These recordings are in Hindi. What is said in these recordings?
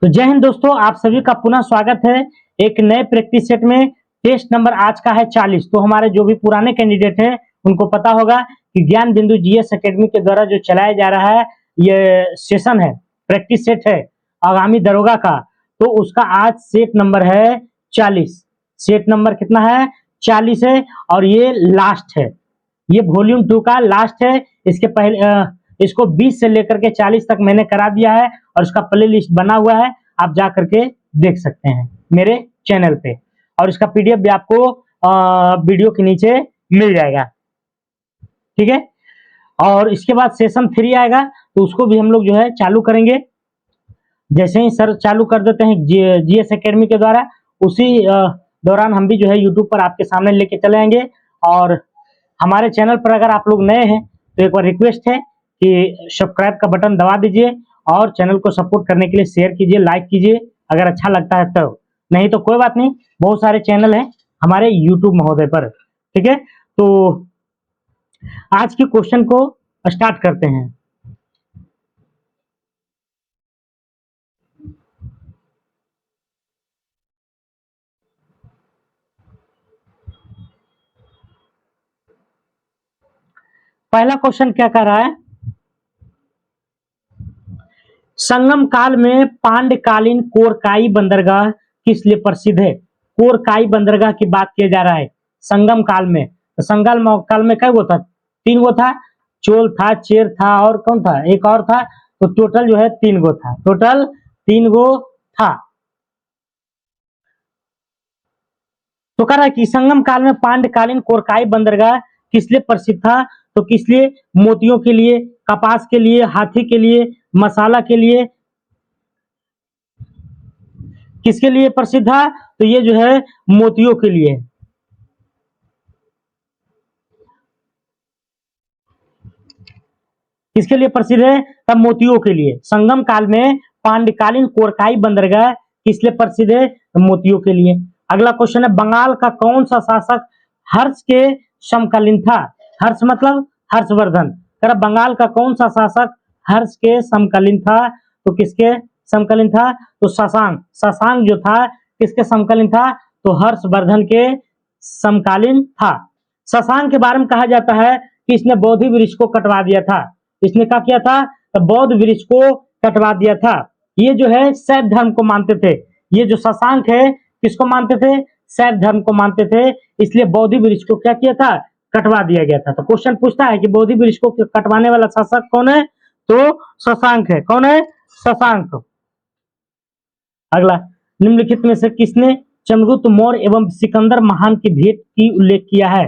तो जय हिंद दोस्तों, आप सभी का पुनः स्वागत है एक नए प्रैक्टिस सेट में। टेस्ट नंबर आज का है 40। तो हमारे जो भी पुराने कैंडिडेट हैं उनको पता होगा कि ज्ञान बिंदु जीएस एकेडमी के द्वारा जो चलाया जा रहा है ये सेशन है, प्रैक्टिस सेट है आगामी दरोगा का। तो उसका आज सेट नंबर है 40। सेट नंबर कितना है? 40 है और ये लास्ट है, ये वॉल्यूम 2 का लास्ट है। इसके पहले इसको 20 से लेकर के 40 तक मैंने करा दिया है और इसका प्ले लिस्ट बना हुआ है, आप जा करके देख सकते हैं मेरे चैनल पे। और इसका पीडीएफ भी आपको वीडियो के नीचे मिल जाएगा, ठीक है। और इसके बाद सेशन 3 आएगा तो उसको भी हम लोग जो है चालू करेंगे। जैसे ही सर चालू कर देते हैं जीएस एकेडमी के द्वारा, उसी दौरान हम भी जो है यूट्यूब पर आपके सामने लेके चले आएंगे। और हमारे चैनल पर अगर आप लोग नए हैं तो एक बार रिक्वेस्ट है कि सब्सक्राइब का बटन दबा दीजिए और चैनल को सपोर्ट करने के लिए शेयर कीजिए, लाइक कीजिए अगर अच्छा लगता है तो। नहीं तो कोई बात नहीं, बहुत सारे चैनल हैं हमारे यूट्यूब महोदय पर, ठीक है। तो आज के क्वेश्चन को स्टार्ट करते हैं। पहला क्वेश्चन क्या कर रहा है? संगम काल में पांडकालीन कोरकाई बंदरगाह किस लिए प्रसिद्ध है? कोरकाई बंदरगाह की बात किया जा रहा है संगम काल में। तो संगम काल में क्या वो था? 3 गो था, चोल था, चेर था और कौन था? एक और था। तो टोटल जो है 3 गो था, टोटल 3 गो था। तो कह रहा है कि संगम काल में पांडकालीन कोरकाई बंदरगाह किस लिए प्रसिद्ध था? तो किस लिए? मोतियों के लिए, कपास के लिए, हाथी के लिए, मसाला के लिए, किसके लिए प्रसिद्ध था? तो ये जो है मोतियों के लिए। किसके लिए प्रसिद्ध है? तब मोतियों के लिए। संगम काल में पांडकालीन कोरकाई बंदरगाह किस लिए प्रसिद्ध है? तो मोतियों के लिए। अगला क्वेश्चन है, बंगाल का कौन सा शासक हर्ष के समकालीन था? हर्ष मतलब हर्षवर्धन। कर बंगाल का कौन सा शासक हर्ष के समकालीन था? तो किसके समकालीन था? तो शशांक। शशांक जो था किसके समकालीन था? तो हर्षवर्धन के समकालीन था। शशांक के बारे में कहा जाता है कि इसने बौद्धि वृक्ष को कटवा दिया था। इसने क्या किया था? तो बौद्ध वृक्ष को कटवा दिया था। ये जो है शैव धर्म को मानते थे। ये जो शशांक है किसको मानते थे? शैव धर्म को मानते थे, इसलिए बौद्धि वृक्ष को क्या किया था? कटवा दिया गया था। तो क्वेश्चन पूछता है कि बौद्धि वृक्ष को कटवाने वाला शासक कौन है? तो शशांक है। कौन है? शशांक। अगला, निम्नलिखित में से किसने चंद्रगुप्त मौर्य एवं सिकंदर महान की भेंट की उल्लेख किया है?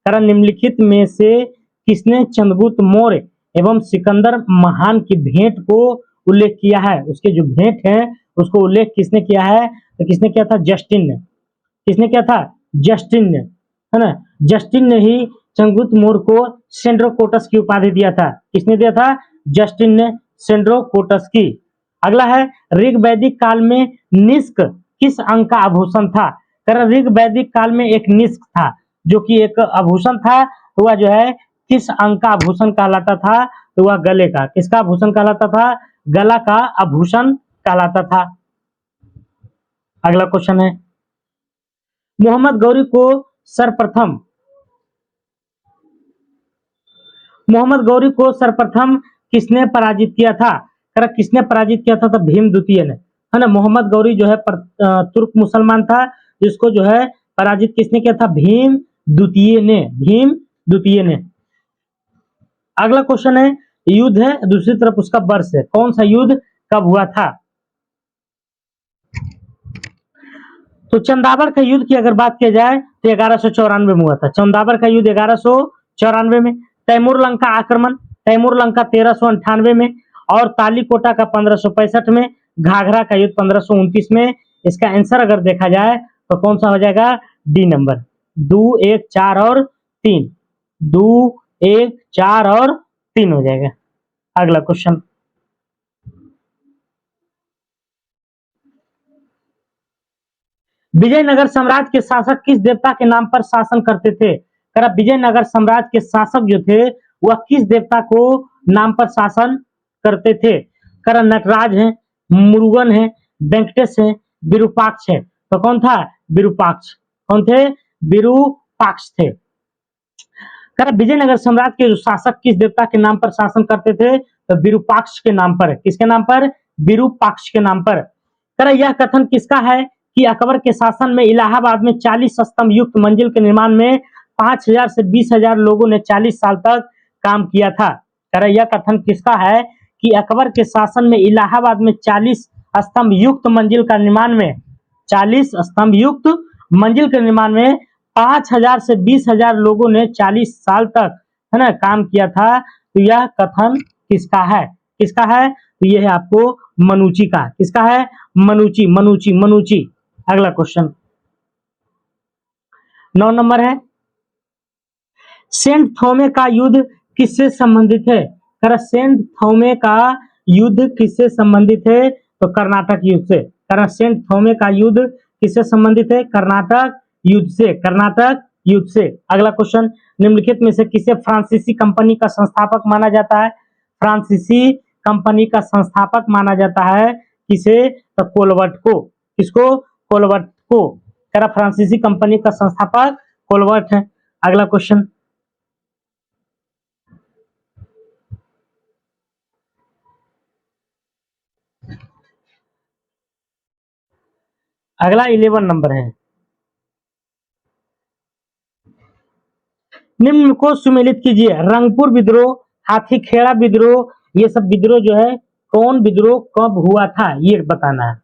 कारण निम्नलिखित में से किसने चंद्रगुप्त मौर्य एवं सिकंदर महान की भेंट को उल्लेख किया है? उसके जो भेंट है उसको उल्लेख किसने किया है? तो किसने किया था? जस्टिन ने। किसने किया था? जस्टिन ने, है ना। जस्टिन ने ही चंद्रगुप्त मौर्य को सेंड्रोकोटस की उपाधि दिया था। किसने दिया था? जस्टिन ने सेंड्रोकोटस की। अगला है, ऋग वैदिक काल में निष्क किस अंग का आभूषण था? कर ऋग वैदिक काल में एक निष्क था जो कि एक आभूषण था। तो वह जो है किस अंग का आभूषण कहलाता था? तो वह गले का। किसका आभूषण कहलाता था? गला का आभूषण कहलाता था। अगला क्वेश्चन है, मोहम्मद गौरी को सर्वप्रथम किसने पराजित किया था? कर किसने पराजित किया था? तो भीम द्वितीय ने, है ना। मोहम्मद गौरी जो है तुर्क मुसलमान था, जिसको जो है पराजित किसने किया था? भीम द्वितीय ने। भीम द्वितीय ने। अगला क्वेश्चन है, युद्ध है, दूसरी तरफ उसका वर्ष है। कौन सा युद्ध कब हुआ था? तो चंदावर का युद्ध की अगर बात की जाए तो 1194 में हुआ था। चंदावर का युद्ध 1194 में। तैमूर लंका आक्रमण, तैमूर लंका 1398 में। और तालीकोटा का 1565 में। घाघरा का युद्ध 1529 में। इसका आंसर अगर देखा जाए तो कौन सा हो जाएगा? डी नंबर, 2, 1, 4 और 3। 2, 1, 4 और 3 हो जाएगा। अगला क्वेश्चन, विजयनगर साम्राज्य के शासक किस देवता के नाम पर शासन करते थे? कर विजयनगर साम्राज्य के शासक जो थे वह किस देवता को नाम पर शासन करते थे? कर नटराज है, मुरुगन है, वेंकटेश है, विरूपाक्ष है। तो कौन था? विरूपाक्ष। कौन थे? विरूपाक्ष थे। विजयनगर साम्राज्य के जो शासक किस देवता के नाम पर शासन करते थे? तो विरूपाक्ष के नाम पर। किसके नाम पर? विरूपाक्ष के नाम पर। यह कथन किसका है कि अकबर के शासन में इलाहाबाद में 40 स्तंभ युक्त मंजिल के निर्माण में 5,000 से 20,000 लोगों ने 40 साल तक काम किया था? यह कथन किसका है कि अकबर के शासन में इलाहाबाद में 40 स्तंभ युक्त मंजिल का निर्माण में 40 स्तंभ युक्त मंजिल के निर्माण में 5,000 से 20,000 लोगों ने 40 साल तक, है ना, काम किया था। तो यह कथन किसका है? किसका है? तो यह है आपको मनुची का। किसका है? मनुची, मनुची, मनुची। अगला क्वेश्चन 9 नंबर है, सेंट थोमे का युद्ध किससे संबंधित है? सेंट थोमे का युद्ध किससे संबंधित है? तो कर्नाटक युद्ध से। सेंट थोमे का युद्ध किससे संबंधित है? कर्नाटक युद्ध से। कर्नाटक युद्ध से। अगला क्वेश्चन, निम्नलिखित में से किसे फ्रांसीसी कंपनी का संस्थापक माना जाता है? फ्रांसीसी कंपनी का संस्थापक माना जाता है किसे? तो कोलवर्ट को। किसको? कोलवर्ट को। फ्रांसीसी कंपनी का संस्थापक कोलवर्ट है। अगला क्वेश्चन, अगला 11 नंबर है, निम्न को सुमेलित कीजिए। रंगपुर विद्रोह, हाथीखेड़ा विद्रोह, ये सब विद्रोह जो है, कौन विद्रोह कब हुआ था, ये बताना है।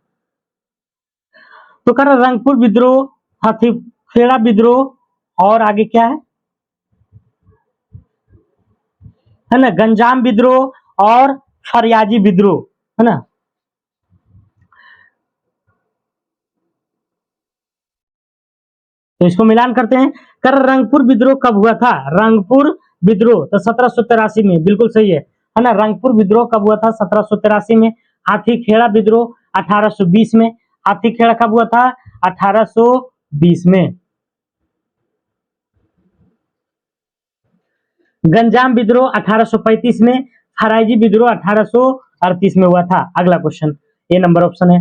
तो रंगपुर विद्रोह, हाथीखेड़ा विद्रोह, और आगे क्या है ना, गंजाम विद्रोह और फरियाजी विद्रोह, है ना। तो इसको मिलान करते हैं। रंगपुर विद्रोह कब हुआ था? रंगपुर विद्रोह तो 1783 में, बिल्कुल सही है ना। रंगपुर विद्रोह कब हुआ था? 1783 में। हाथीखेड़ा विद्रोह 1820 में। हाथीखेड़ा कब हुआ था? 1820 में। गंजाम विद्रोह 1835 में। फराइजी विद्रोह 1838 में हुआ था। अगला क्वेश्चन, ए नंबर ऑप्शन है।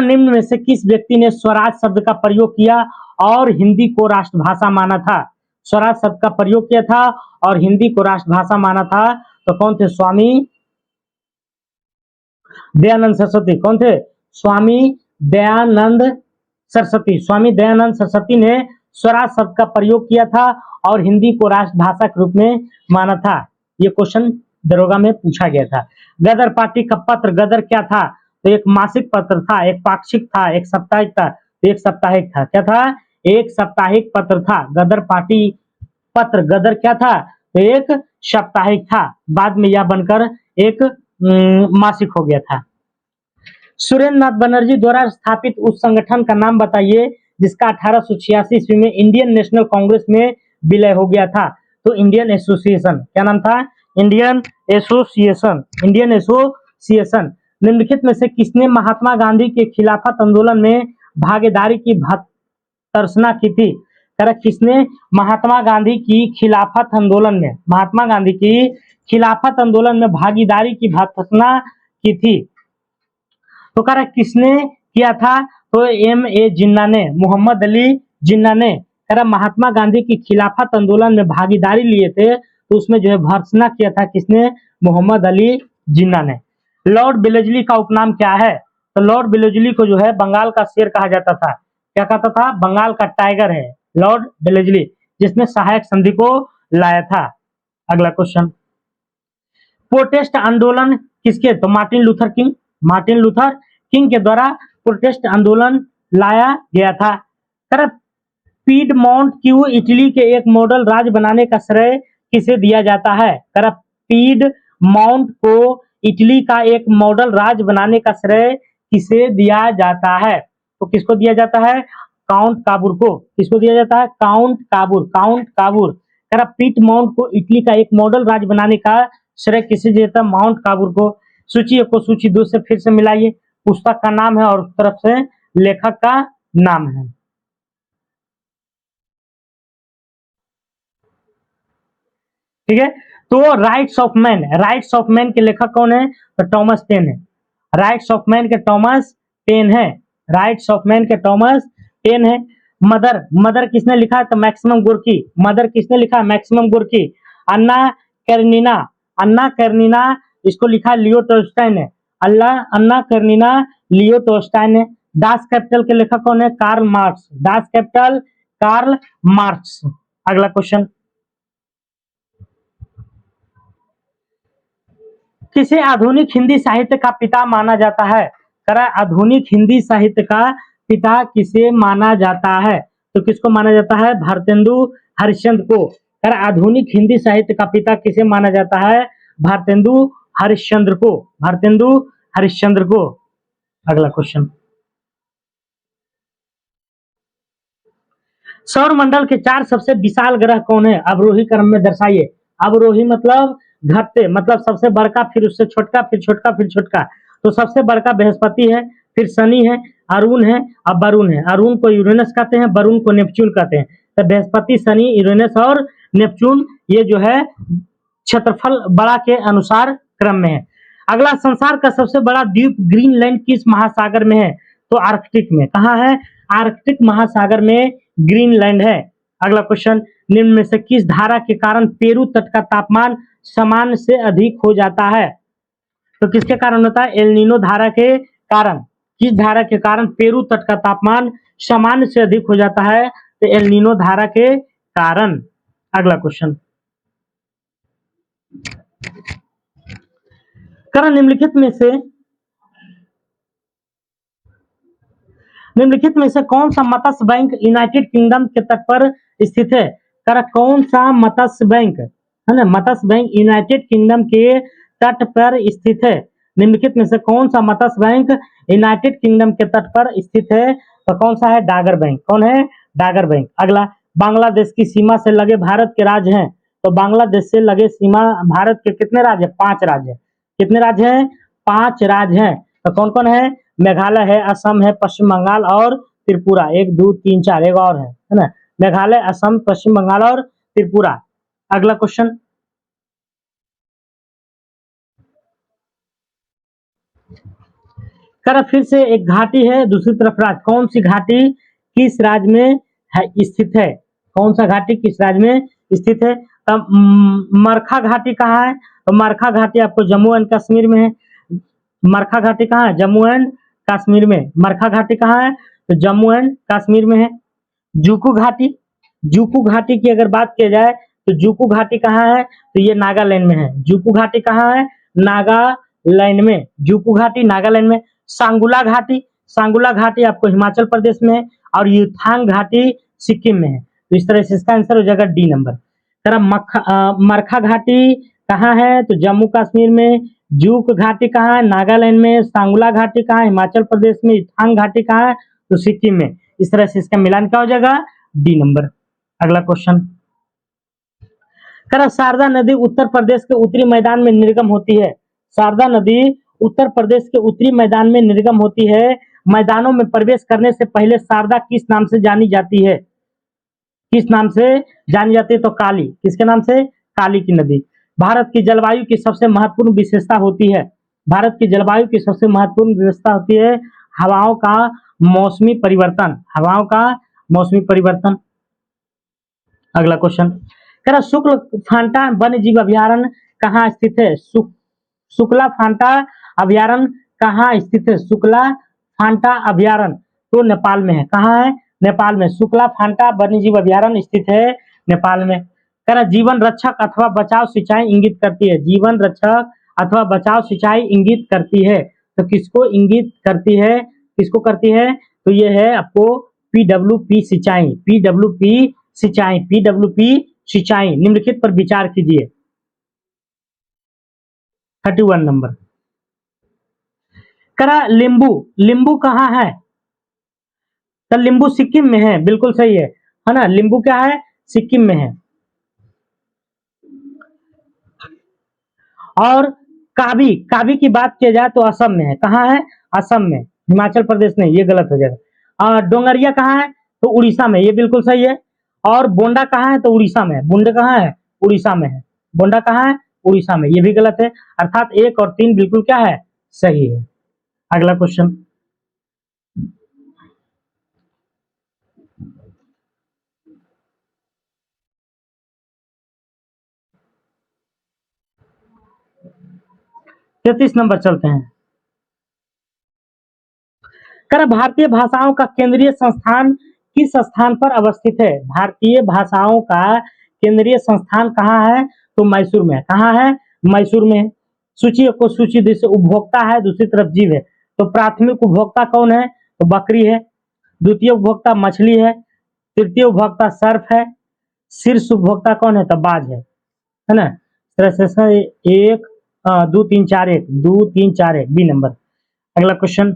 निम्न में से किस व्यक्ति ने स्वराज शब्द का प्रयोग किया और हिंदी को राष्ट्रभाषा माना था? स्वराज शब्द का प्रयोग किया था और हिंदी को राष्ट्रभाषा माना था। तो कौन थे? स्वामी दयानंद सरस्वती। कौन थे? स्वामी दयानंद सरस्वती। स्वामी दयानंद सरस्वती ने स्वराज शब्द का प्रयोग किया था और हिंदी को राष्ट्रभाषा के रूप में माना था। ये क्वेश्चन दरोगा में पूछा गया था। गदर पार्टी का पत्र, गदर क्या था? तो एक मासिक पत्र था, एक पाक्षिक था, एक साप्ताहिक था। तो एक साप्ताहिक था। क्या था? एक साप्ताहिक पत्र था। गदर पार्टी पत्र, गदर क्या था? तो एक साप्ताहिक था। बाद में यह बनकर एक मासिक हो गया था। सुरेंद्र नाथ बनर्जी द्वारा स्थापित उस संगठन का नाम बताइए जिसका 1886 ईस्वी में इंडियन नेशनल कांग्रेस में विलय हो गया था। तो इंडियन एसोसिएशन। क्या नाम था? Indian association. Indian association. निम्नलिखित में से किसने महात्मा गांधी के खिलाफत आंदोलन में भागीदारी की भर्त्सना की थी? किसने महात्मा गांधी की खिलाफत आंदोलन में, महात्मा गांधी की खिलाफत आंदोलन में भागीदारी की भर्त्सना की थी? तो किसने किया था? तो M.A. जिन्ना ने, मोहम्मद अली जिन्ना ने। महात्मा गांधी की खिलाफत आंदोलन में भागीदारी लिए थे, तो उसमें जो है भर्त्सना किया था किसने? मोहम्मद अली जिन्ना ने। लॉर्ड वेलेस्ली का उपनाम क्या है? तो लॉर्ड वेलेस्ली को जो है बंगाल का शेर कहा जाता था। क्या कहता था? बंगाल का टाइगर है लॉर्ड वेलेस्ली, जिसने सहायक संधि को लाया था। अगला क्वेश्चन, प्रोटेस्ट आंदोलन किसके? तो Martin Luther king. Martin Luther king के द्वारा प्रोटेस्ट आंदोलन लाया गया था। पीडमोंट को इटली के एक मॉडल राज्य बनाने का श्रेय किसे दिया जाता है? पीडमोंट को इटली का एक मॉडल राज्य बनाने का श्रेय किसे दिया जाता है? तो किसको दिया जाता है? काउंट काबूर को। किसको दिया जाता है? काउंट काबूर। काउंट काबूर। पीडमोंट को इटली का एक मॉडल राज्य बनाने का श्रेय किसे दिया जाता है? माउंट काबूर को। सूची को सूची 2 से फिर से मिलाइए। पुस्तक का नाम है और उस तरफ से लेखक का नाम है। ठीक है, तो rights of man, rights of man के लेखक कौन है? तो टॉमस पेन है। राइट्स ऑफ मैन के टॉमस पेन है, राइट्स ऑफ मैन के टॉमस पेन है। मदर, मदर किसने लिखा है? तो मैक्सिमम गोर्की। मदर किसने लिखा है? Maxim Gorky. Anna Karenina, Anna Karenina इसको लिखा लियो टोल्स्टॉय ने। अन्ना कैरेनिना लियो टोल्स्टॉय ने। दास कैपिटल के लेखक कौन है? Karl Marx. Das Kapital Karl Marx. अगला क्वेश्चन, किसे आधुनिक हिंदी साहित्य का पिता माना जाता है? करा आधुनिक हिंदी साहित्य का पिता किसे माना जाता है? तो किसको माना जाता है? भारतेंदु हरिश्चंद्र को। करा आधुनिक हिंदी साहित्य का पिता किसे माना जाता है? भारतेंदु हरिश्चंद्र को। भारतेंदु हरिश्चंद्र को। अगला क्वेश्चन, सौर मंडल के 4 सबसे विशाल ग्रह कौन है? अवरोही क्रम में दर्शाइए। अवरोही मतलब घटते, मतलब सबसे बड़का, फिर उससे छोटका, फिर छोटका, फिर छोटका। तो सबसे बड़का बृहस्पति है, फिर शनि है, अरुण है और वरुण है। अरुण को यूरेनस कहते हैं, वरुण को नेपच्यून कहते हैं। तो बृहस्पति, शनि, यूरेनस और नेपच्यून ये जो है क्षेत्रफल बड़ा के अनुसार क्रम में है। अगला, संसार का सबसे बड़ा द्वीप ग्रीनलैंड किस महासागर में है? तो आर्कटिक में। कहाँ है? आर्कटिक महासागर में ग्रीनलैंड है। अगला क्वेश्चन, निम्न में से किस धारा के कारण पेरू तट का तापमान सामान्य से अधिक हो जाता है? तो किसके कारण होता है? एल नीनो धारा के कारण। किस धारा के कारण पेरू तट का तापमान सामान्य से अधिक हो जाता है? तो एल नीनो धारा के कारण। अगला क्वेश्चन, करण निम्नलिखित में से कौन सा मत्स्य बैंक यूनाइटेड किंगडम के तट पर स्थित है? कर कौन सा मत्स्य बैंक है ना? मत्स्य बैंक यूनाइटेड किंगडम के तट पर स्थित है। निम्नलिखित में से कौन सा मत्स्य बैंक यूनाइटेड किंगडम के तट पर स्थित है? तो कौन सा है? डागर बैंक। कौन है? डागर बैंक। अगला, बांग्लादेश की सीमा से लगे भारत के राज्य हैं। तो बांग्लादेश से लगे सीमा भारत के कितने राज्य? 5 राज्य। कितने राज्य हैं? 5 राज्य हैं। तो कौन कौन है? मेघालय है, असम है, पश्चिम बंगाल और त्रिपुरा। 1 2 3 4 एक और है ना? मेघालय, असम, पश्चिम बंगाल और त्रिपुरा। अगला क्वेश्चन, कर फिर से एक घाटी है, दूसरी तरफ राज्य। कौन सी घाटी किस राज्य में है स्थित है? कौन सा घाटी किस राज्य में स्थित है? तब मरखा घाटी कहाँ है? तो मरखा घाटी आपको जम्मू एंड कश्मीर में है। मरखा घाटी कहाँ है? जम्मू एंड कश्मीर में। मरखा घाटी कहाँ है? तो जम्मू एंड कश्मीर में है। जूकू घाटी, जूकू घाटी की अगर बात की जाए तो जूकू घाटी कहाँ है? तो ये नागालैंड में है। जूकू घाटी कहाँ है? नागालैंड में। जूकू घाटी नागालैंड में। सांगुला घाटी, सांगुला घाटी आपको हिमाचल प्रदेश में है और युथांग घाटी सिक्किम में है। तो इस तरह से इसका आंसर हो जाएगा डी नंबर। मरखा घाटी कहाँ है? तो जम्मू कश्मीर में। जूक घाटी कहाँ है? नागालैंड में। सांगुला घाटी कहाँ है? हिमाचल प्रदेश में। युथांग घाटी कहाँ है? तो सिक्किम में। इस तरह से इसका मिलान क्या हो जाएगा? D number. अगला क्वेश्चन, करा शारदा नदी उत्तर प्रदेश के उत्तरी मैदान में निर्गम होती है। शारदा नदी उत्तर प्रदेश के उत्तरी मैदान में निर्गम होती है। मैदानों में प्रवेश करने से पहले शारदा किस नाम से जानी जाती है? किस नाम से जानी जाती है? तो काली। किसके नाम से? काली की नदी। भारत की जलवायु की सबसे महत्वपूर्ण विशेषता होती है। भारत की जलवायु की सबसे महत्वपूर्ण विशेषता होती है हवाओं का मौसमी परिवर्तन। हवाओं का मौसमी परिवर्तन। अगला क्वेश्चन, कह शुक्ल फांटा वन्य जीव अभ्यारण्य कहाँ स्थित है? शुक्ला फांटा अभ्यारण्य कहाँ स्थित है? शुक्ला फांटा अभ्यारण्य तो नेपाल में है। कहाँ है? नेपाल में। शुक्ला फांटा वन्य जीव अभ्यारण्य स्थित है नेपाल में। कह जीवन रक्षक अथवा बचाव सिंचाई इंगित करती है। जीवन रक्षक अथवा बचाव सिंचाई इंगित करती है। तो किसको इंगित करती है? किसको करती है? तो ये है आपको पीडब्ल्यूपी सिंचाई। पीडब्ल्यूपी सिंचाई, पीडब्ल्यूपी सिंचाई। निम्नलिखित पर विचार कीजिए। 31 नंबर। करा लिंबू, लिंबू कहाँ है? तो लिंबू सिक्किम में है। बिल्कुल सही है ना? लिंबू क्या है? सिक्किम में है। और काबी, काबी की बात की जाए तो असम में है। कहाँ है? असम में। हिमाचल प्रदेश नहीं, ये गलत हो जाएगा। और डोंगरिया कहाँ है? तो उड़ीसा में। ये बिल्कुल सही है। और बोंडा कहाँ है? तो उड़ीसा में। बोंडा कहाँ है? उड़ीसा में है। बोंडा कहाँ है? उड़ीसा में। ये भी गलत है। अर्थात 1 और 3 बिल्कुल क्या है? सही है। अगला क्वेश्चन, 33 नंबर चलते हैं। कर भारतीय भाषाओं का केंद्रीय संस्थान किस स्थान पर अवस्थित है? भारतीय भाषाओं का केंद्रीय संस्थान कहाँ है? तो मैसूर में। कहाँ है? मैसूर में। सूची को सूची जैसे उपभोक्ता है, दूसरी तरफ जीव है। तो प्राथमिक उपभोक्ता कौन है? तो बकरी है। द्वितीय उपभोक्ता मछली है। तृतीय उपभोक्ता सर्फ है। शीर्ष उपभोक्ता कौन है? तो बाज है ना। एक 2 3 4 1 2 3 4 1 बी नंबर। अगला क्वेश्चन,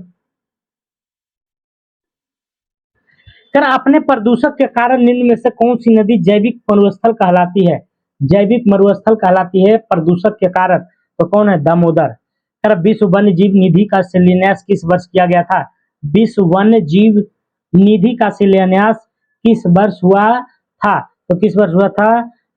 कर अपने प्रदूषक के कारण निम्न में से कौन सी नदी जैविक मरुस्थल कहलाती है? जैविक मरुस्थल कहलाती है प्रदूषक के कारण। तो कौन है? दामोदर। कर विश्व वन्य जीव निधि का शिलान्यास किस वर्ष किया गया था? विश्व वन्य जीव निधि का शिलान्यास किस वर्ष हुआ था? तो किस वर्ष हुआ था?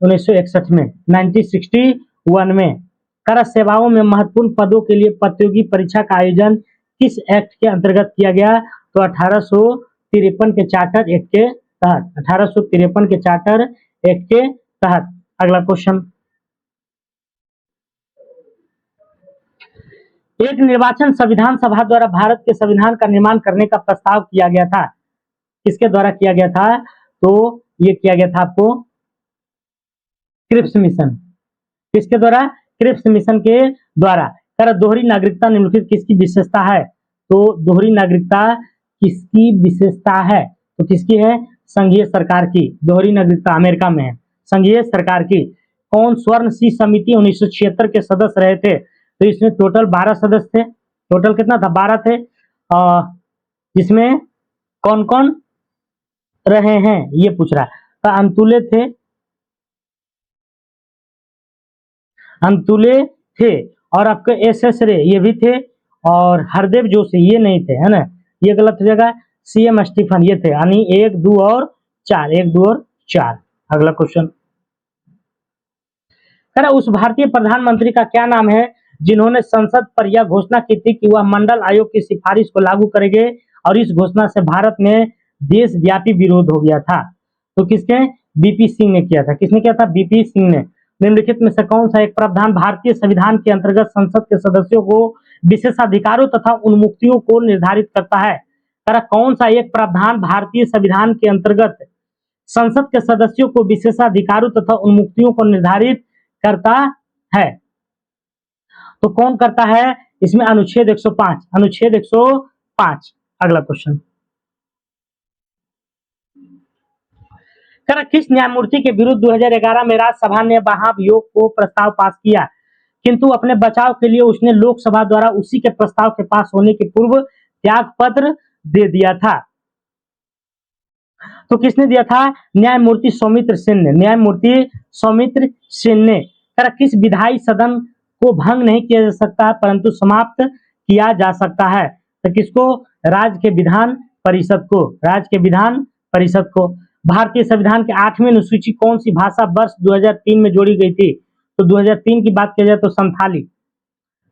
1961 में, 1961 में। कर सेवाओं में महत्वपूर्ण पदों के लिए प्रतियोगी परीक्षा का आयोजन किस एक्ट के अंतर्गत किया गया? तो 1853 के चार्टर एक्ट के तहत। 1853 के चार्टर एक्ट के तहत। अगला क्वेश्चन, एक निर्वाचन संविधान सभा द्वारा भारत के संविधान का निर्माण करने का प्रस्ताव किया गया था। किसके द्वारा किया गया था? तो ये किया गया था आपको क्रिप्स मिशन। किसके द्वारा? क्रिप्स मिशन के द्वारा। कर दोहरी नागरिकता निम्नलिखित किसकी विशेषता है? तो दोहरी नागरिकता किसकी विशेषता है? तो किसकी है? संघीय सरकार की। दोहरी नागरिकता अमेरिका में है, संघीय सरकार की। कौन स्वर्ण सिंह समिति 1976 के सदस्य रहे थे? तो इसमें टोटल 12 सदस्य थे। टोटल कितना था? 12 थे। जिसमें कौन कौन रहे हैं ये पूछ रहा है। तो अंतुले थे और आपके एस रे ये भी थे, और हरदेव जोशी ये नहीं थे, है ना, ये गलत हो जाएगा। सीएम स्टीफन ये थे, यानी 1 2 और 4, 1 2 और 4। अगला क्वेश्चन, कह उस भारतीय प्रधानमंत्री का क्या नाम है जिन्होंने संसद पर यह घोषणा की थी कि वह मंडल आयोग की सिफारिश को लागू करेंगे, और इस घोषणा से भारत में देशव्यापी विरोध हो गया था? तो किसके? बीपी सिंह ने किया था। किसने किया था? बीपी सिंह ने। निम्नलिखित में से कौन सा एक प्रावधान भारतीय संविधान के अंतर्गत संसद के सदस्यों को विशेषाधिकारों तथा उन्मुक्तियों को निर्धारित करता है? कौन सा एक प्रावधान भारतीय संविधान के अंतर्गत संसद के सदस्यों को विशेषाधिकारों तथा उन्मुक्तियों को निर्धारित करता है? तो कौन करता है इसमें? अनुच्छेद 105। अनुच्छेद 105। अगला क्वेश्चन, किस न्यायमूर्ति के विरुद्ध 2011 में राज्यसभा ने महाभियोग को प्रस्ताव पास किया, किंतु अपने बचाव के लिए उसने लोकसभा द्वारा उसी के प्रस्ताव के पास होने के पूर्व त्याग पत्र दे दिया था? तो किसने दिया था? न्यायमूर्ति सौमित्र सेन ने। न्यायमूर्ति सौमित्र सेन ने। किस विधायी सदन को भंग नहीं किया जा सकता परंतु समाप्त किया जा सकता है? तो किसको? राज्य के विधान परिषद को। राज्य के विधान परिषद को। भारतीय संविधान के 8वें अनुसूची कौन सी भाषा वर्ष 2003 में जोड़ी गई थी? तो 2003 की बात की जाए तो संथाली,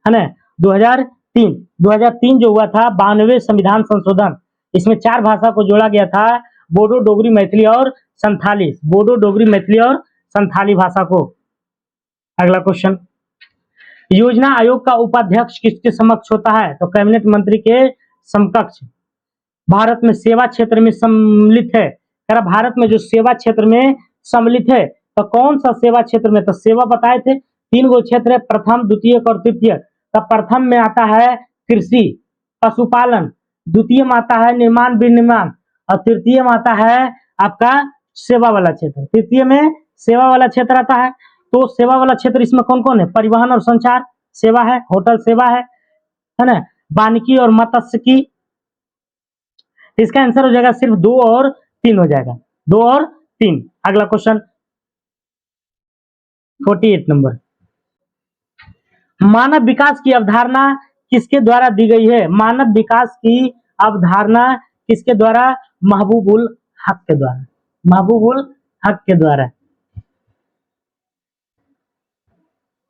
है ना। 2003 जो हुआ था 92वें संविधान संशोधन, इसमें 4 भाषा को जोड़ा गया था, बोडो, डोगरी, मैथिली और संथाली। बोडो, डोगरी, मैथिली और संथाली भाषा को। अगला क्वेश्चन, योजना आयोग का उपाध्यक्ष किसके समक्ष होता है? तो कैबिनेट मंत्री के समकक्ष। भारत में सेवा क्षेत्र में सम्मिलित है। भारत में जो सेवा क्षेत्र में सम्मिलित है तो कौन सा सेवा क्षेत्र में? तो सेवा बताए थे 3 गो क्षेत्र है, प्रथम, द्वितीय और तृतीय। तो प्रथम में आता है कृषि, पशुपालन, द्वितीय में आता है निर्माण विनिर्माण, और तृतीय में आता है आपका सेवा वाला क्षेत्र। तृतीय में सेवा वाला क्षेत्र आता है। तो सेवा वाला क्षेत्र इसमें कौन कौन है? परिवहन और संचार सेवा है, होटल सेवा है ना, वानिकी और मत्स्यिकी। इसका आंसर हो जाएगा सिर्फ 2 और 3 हो जाएगा, 2 और 3। अगला क्वेश्चन 48 नंबर, मानव विकास की अवधारणा किसके द्वारा दी गई है? मानव विकास की अवधारणा किसके द्वारा? महबूबुल हक के द्वारा। महबूबुल हक के द्वारा।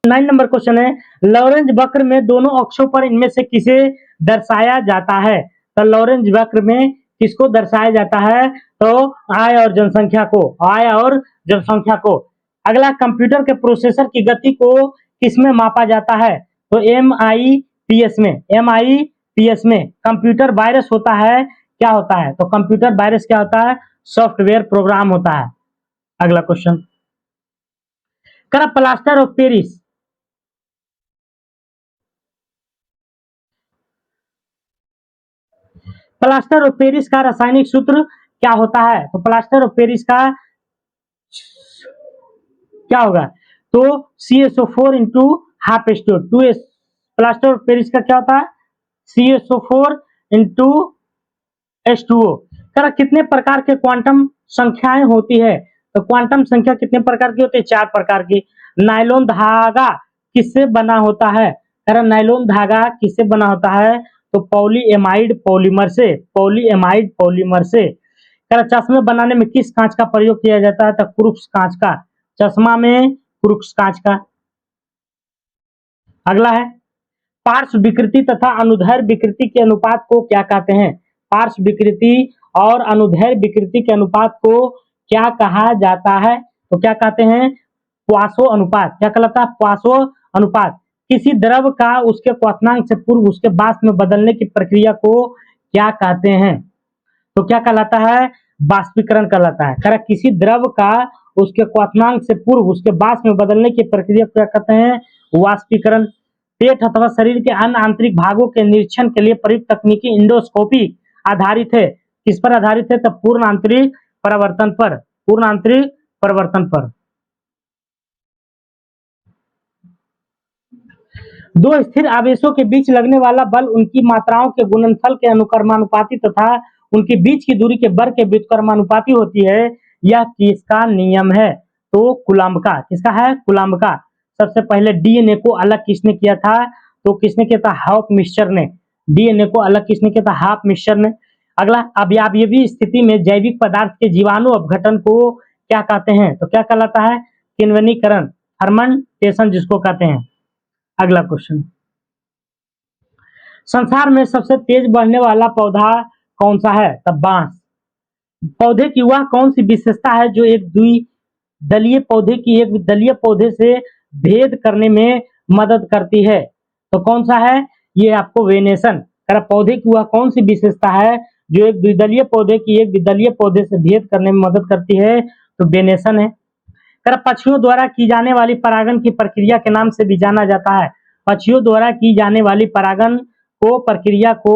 9 नंबर क्वेश्चन है, लॉरेंज वक्र में दोनों अक्षों पर इनमें से किसे दर्शाया जाता है? तो लॉरेंज वक्र में किसको दर्शाया जाता है? तो आय और जनसंख्या को। आय और जनसंख्या को। अगला, कंप्यूटर के प्रोसेसर की गति को किसमें मापा जाता है? तो एमआईपीएस में कंप्यूटर वायरस होता है, क्या होता है? तो कंप्यूटर वायरस क्या होता है? सॉफ्टवेयर प्रोग्राम होता है। अगला क्वेश्चन, करा plaster of Paris, plaster of Paris का रासायनिक सूत्र क्या होता है? तो प्लास्टर ऑफ पेरिस का क्या होगा? तो CSO4 into half H two S. Plaster of Paris का क्या होता है? CSO4 into H2O। करा कितने प्रकार के क्वांटम संख्याएं होती है? तो क्वांटम संख्या कितने प्रकार की होती है? 4 प्रकार की। नायलॉन धागा किससे बना होता है? करा नायलॉन धागा किससे बना होता है? तो पॉलीएमाइड पॉलीमर से, पॉलीएमाइड पॉलीमर से। करा चश्मे बनाने में किस कांच का प्रयोग किया जाता है? तो क्रूक्स कांच का, चश्मा में क्रूक्स कांच का। अगला है, पार्श्व विकृति तथा अनुदैर्घ्य विकृति के अनुपात को क्या कहते हैं? पार्श्व विकृति और अनुदैर्घ्य विकृति के अनुपात को क्या कहा जाता है? तो क्या कहते हैं? प्वासो अनुपात। क्या कहलाता है? प्वासो अनुपात। किसी द्रव का उसके क्वथनांक से पूर्व उसके वाष्प में बदलने की प्रक्रिया को क्या कहते हैं? तो क्या कहलाता है? वाष्पीकरण कहलाता है। करा किसी द्रव का उसके क्वथनांक से पूर्व उसके वाष्प में बदलने की प्रक्रिया को क्या कहते हैं? वाष्पीकरण। पेट अथवा शरीर के अन्य आंतरिक भागों के निरीक्षण के लिए प्रयुक्त तकनीकी इंडोस्कोपी आधारित है, किस पर आधारित है? तो पूर्ण आंतरिक परिवर्तन पर, पूर्ण आंतरिक परिवर्तन पर। दो स्थिर आवेशों के बीच लगने वाला बल उनकी मात्राओं के गुणनफल के अनुक्रमानुपाती तथा उनके बीच की दूरी के वर्ग के व्युत्क्रमानुपाती होती है। यह किसका नियम है? तो कूलम्ब का। किसका है? कूलम्ब का। सबसे पहले डीएनए को अलग किसने किया था? तो किसने किया था? हॉफमिस्टर ने। डीएनए को अलग किसने किया था? हॉफमिस्टर ने। अगला, अव्ययीय स्थिति में जैविक पदार्थ के जीवाणु अपघटन को क्या कहते हैं? तो क्या कहलाता है? किण्वनीकरण, फर्मेंटेशन जिसको कहते हैं। अगला क्वेश्चन, संसार में सबसे तेज बढ़ने वाला पौधा कौन सा है? तब बांस। पौधे की वह कौन सी विशेषता है जो एक द्विदलीय पौधे की एक दलीय पौधे से भेद करने में मदद करती है? तो कौन सा है? ये आपको वेनेशन। पौधे की वह कौन सी विशेषता है जो एक द्विदलीय पौधे की एक द्विदलीय पौधे से भेद करने में मदद करती है? तो वेनेशन है। पक्षियों द्वारा की जाने वाली परागण की प्रक्रिया के नाम से भी जाना जाता है। पक्षियों द्वारा की जाने वाली परागण को प्रक्रिया को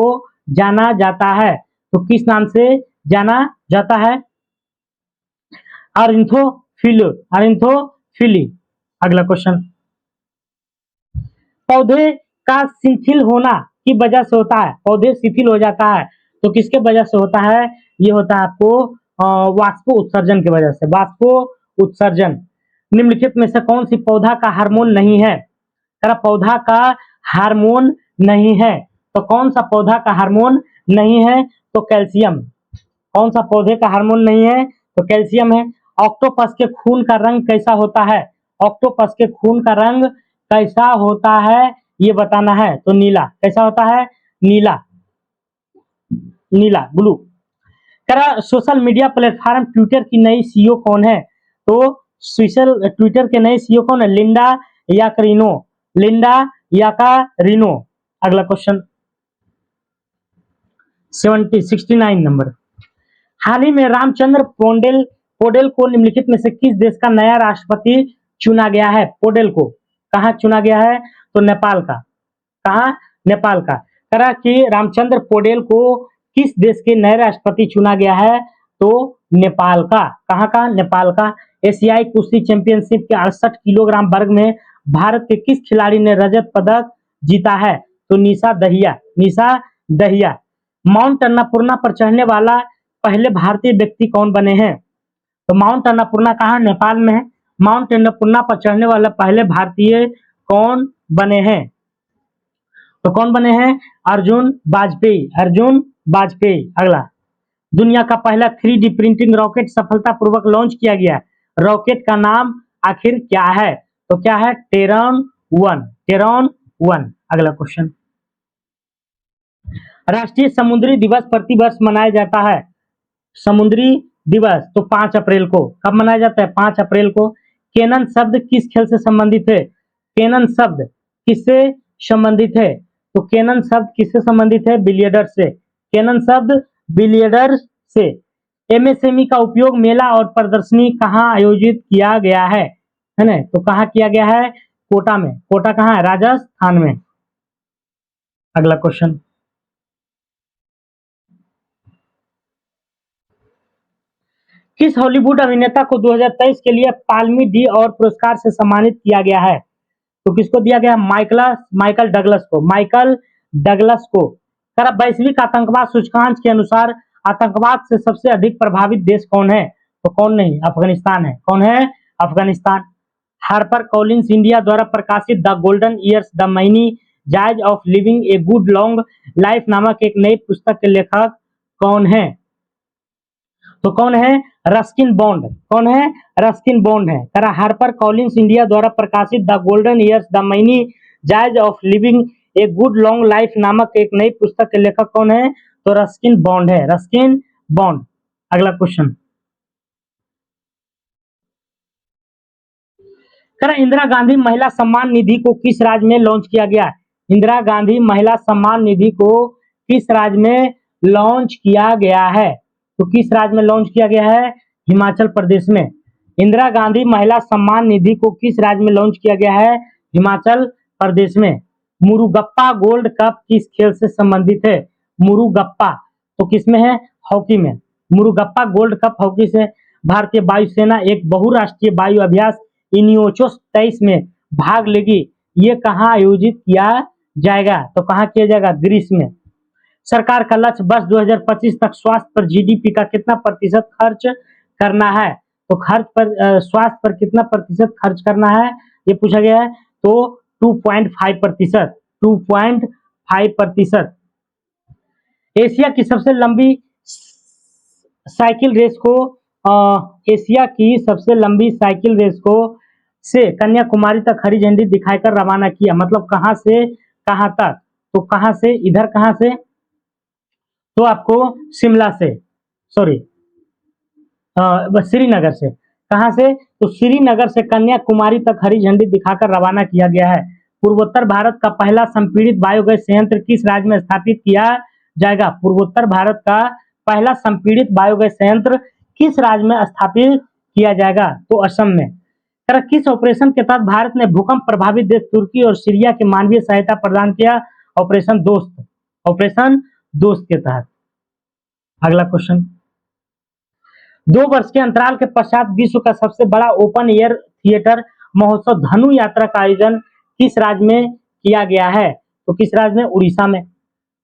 जाना जाता है, तो किस नाम से जाना जाता है? ऑर्निथोफिली। अगला क्वेश्चन, पौधे का शिथिल होना की वजह से होता है, पौधे शिथिल हो जाता है तो किसके वजह से होता है? ये होता है आपको वाष्प उत्सर्जन की वजह से, वाष्प उत्सर्जन। निम्नलिखित में से कौन सी पौधा का हार्मोन नहीं है? पौधा का हार्मोन नहीं है, तो कौन सा पौधा का हार्मोन नहीं है? तो कैल्शियम। कौन सा पौधे का हार्मोन नहीं है? तो कैल्शियम है। ऑक्टोपस के खून का रंग कैसा होता है? ऑक्टोपस के खून का रंग कैसा होता है ये बताना है। तो नीला। कैसा होता है? नीला, नीला, blue. Social media platform Twitter की नई सीईओ कौन है? तो सोशल ट्विटर के नए सीईओ कौन है? Linda Yaccarino, Linda Yaccarino. अगला क्वेश्चन 69 नंबर, हाल ही में रामचंद्र पोडेल को निम्नलिखित में से किस देश का नया राष्ट्रपति चुना गया है? पोडेल को कहाँ चुना गया है? तो नेपाल का। कहाँ? नेपाल का। करा कि रामचंद्र पोडेल को किस देश के नए राष्ट्रपति चुना गया है? तो नेपाल का। कहाँ का? नेपाल का। एशियाई कुश्ती चैंपियनशिप के 68 किलोग्राम वर्ग में भारत के किस खिलाड़ी ने रजत पदक जीता है? तो निशा दहिया, निशा दहिया। माउंट अन्नपूर्णा पर चढ़ने वाला पहले भारतीय व्यक्ति कौन बने हैं? तो माउंट अन्नपूर्णा कहाँ? नेपाल में है। माउंट अन्नपूर्णा पर चढ़ने वाला पहले भारतीय कौन बने हैं? तो कौन बने हैं? अर्जुन वाजपेयी, अर्जुन वाजपेयी। अगला, दुनिया का पहला 3D प्रिंटिंग रॉकेट सफलतापूर्वक लॉन्च किया गया, रॉकेट का नाम आखिर क्या है? तो क्या है? टेरॉन 1, टेरॉन 1। अगला क्वेश्चन, राष्ट्रीय समुद्री दिवस प्रतिवर्ष मनाया जाता है, समुद्री दिवस तो 5 अप्रैल को। कब मनाया जाता है? 5 अप्रैल को। केनन शब्द किस खेल से संबंधित है? केनन शब्द किससे संबंधित है? तो कैनन शब्द किससे संबंधित है? बिलियर्ड्स से। कैनन शब्द बिलियर्ड्स से। एमएसएमई का उपयोग मेला और प्रदर्शनी कहाँ आयोजित किया गया है ना? तो कहाँ किया गया है? कोटा में। कोटा कहाँ है? राजस्थान में। अगला क्वेश्चन, किस हॉलीवुड अभिनेता को 2023 के लिए पाल्मी डी और पुरस्कार से सम्मानित किया गया है? तो किसको दिया गया? माइकल डगलस को। माइकल डगलस को। वैश्विक आतंकवाद सूचकांक के अनुसार आतंकवाद से सबसे अधिक प्रभावित देश कौन है? तो कौन नहीं, अफगानिस्तान है। कौन है? अफगानिस्तान। हार्पर कॉलिंस इंडिया द्वारा प्रकाशित the golden years the many joys of living a good long life नामक एक नई पुस्तक के लेखक कौन है? तो कौन है? Ruskin Bond. कौन है? रस्किन बॉन्ड है। हार्पर कॉलिंस इंडिया द्वारा प्रकाशित the golden years the many joys of living a good long life नामक एक नई पुस्तक के लेखक कौन है? तो रस्किन बॉन्ड है। Ruskin Bond. अगला क्वेश्चन, इंदिरा गांधी महिला सम्मान निधि को किस राज्य में लॉन्च किया गया? इंदिरा गांधी महिला सम्मान निधि को किस राज्य में लॉन्च किया गया है? तो किस राज्य में लॉन्च किया गया है? हिमाचल प्रदेश में। इंदिरा गांधी महिला सम्मान निधि को किस राज्य में लॉन्च किया गया है? हिमाचल प्रदेश में। मुरुगप्पा गोल्ड कप किस खेल से संबंधित है? मुरुगप्पा तो किसमें है? हॉकी में। मुरुगप्पा गोल्ड कप हॉकी से। भारतीय वायुसेना एक बहुराष्ट्रीय वायु अभ्यास इनियोचो 23 में भाग लेगी। ये कहाँ आयोजित किया जाएगा? तो कहाँ किया जाएगा? ग्रीस में। सरकार का लक्ष्य वर्ष 2025 तक स्वास्थ्य पर जीडीपी का कितना प्रतिशत खर्च करना है? तो स्वास्थ्य पर कितना प्रतिशत खर्च करना है ये पूछा गया है। तो 2.5%। 2.5%। एशिया की सबसे लंबी साइकिल रेस को एशिया की सबसे लंबी साइकिल रेस को से कन्याकुमारी तक हरी झंडी दिखाकर रवाना किया। मतलब कहां से कहां तक? तो कहां से? इधर कहां से? तो आपको शिमला से, सॉरी श्रीनगर से। कहां से? तो श्रीनगर से कन्याकुमारी तक हरी झंडी दिखाकर रवाना किया गया है। पूर्वोत्तर भारत का पहला संपीड़ित बायोगैस संयंत्र किस राज्य में स्थापित किया जाएगा? पूर्वोत्तर भारत का पहला संपीड़ित बायोगैस संयंत्र किस राज्य में स्थापित किया जाएगा? तो असम में। किस ऑपरेशन के तहत भारत ने भूकंप प्रभावित देश तुर्की और सीरिया की मानवीय सहायता प्रदान किया? ऑपरेशन दोस्त। ऑपरेशन दोस्त के तहत। अगला क्वेश्चन, 2 वर्ष के अंतराल के पश्चात विश्व का सबसे बड़ा ओपन एयर थिएटर महोत्सव धनु यात्रा का आयोजन किस राज्य में किया गया है? तो किस राज्य में? उड़ीसा में।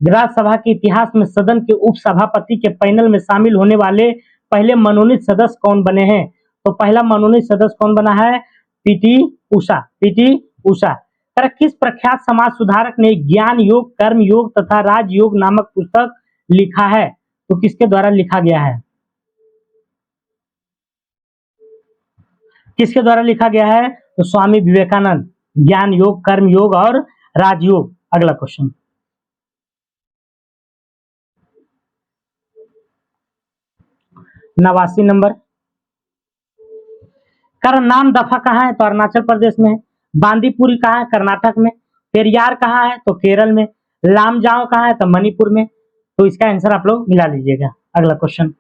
राज्यसभा के इतिहास में सदन के उपसभापति के पैनल में शामिल होने वाले पहले मनोनीत सदस्य कौन बने हैं? तो पहला मनोनीत सदस्य कौन बना है? पीटी उषा। पीटी उषा। किस प्रख्यात समाज सुधारक ने ज्ञान योग, कर्म योग तथा राजयोग नामक पुस्तक लिखा है? तो किसके द्वारा लिखा गया है? किसके द्वारा लिखा गया है? तो स्वामी विवेकानंद। ज्ञान योग, कर्म योग और राजयोग। अगला क्वेश्चन, नवासी नंबर, नाम दफा कहाँ है? तो अरुणाचल प्रदेश में है। बांदीपुरी कहाँ है? कर्नाटक में। पेरियार कहाँ है? तो केरल में। लामजाओ कहाँ है? तो मणिपुर में। तो इसका आंसर आप लोग मिला लीजिएगा। अगला क्वेश्चन,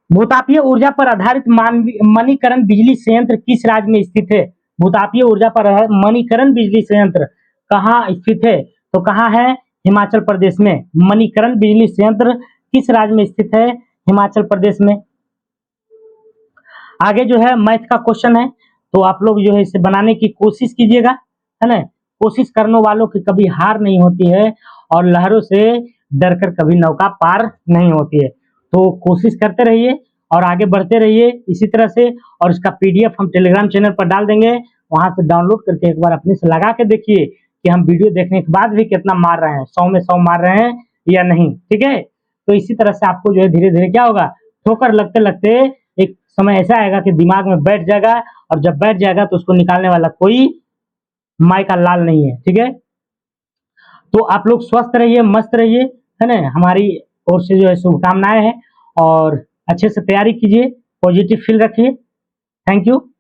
भूतापीय ऊर्जा पर आधारित मणिकरण बिजली संयंत्र किस राज्य में स्थित है? भूतापीय ऊर्जा पर मणिकरण बिजली संयंत्र कहाँ स्थित है? तो कहाँ है? हिमाचल प्रदेश में। मणिकरण बिजली संयंत्र किस राज्य में स्थित है? हिमाचल प्रदेश में। आगे जो है मैथ का क्वेश्चन है, तो आप लोग जो है इसे बनाने की कोशिश कीजिएगा, है ना। कोशिश करने वालों की कभी हार नहीं होती है और लहरों से डरकर कभी नौका पार नहीं होती है। तो कोशिश करते रहिए और आगे बढ़ते रहिए इसी तरह से। और इसका पीडीएफ हम टेलीग्राम चैनल पर डाल देंगे, वहां से डाउनलोड करके एक बार अपने से लगा के देखिए कि हम वीडियो देखने के बाद भी कितना मार रहे हैं, 100 में 100 मार रहे हैं या नहीं। ठीक है, तो इसी तरह से आपको जो है धीरे धीरे क्या होगा, ठोकर लगते लगते एक समय ऐसा आएगा कि दिमाग में बैठ जाएगा, और जब बैठ जाएगा तो उसको निकालने वाला कोई माई का लाल नहीं है। ठीक है, तो आप लोग स्वस्थ रहिए, मस्त रहिए, है ना। हमारी ओर से जो है शुभकामनाएं हैं और अच्छे से तैयारी कीजिए। पॉजिटिव फील रखिए। Thank you.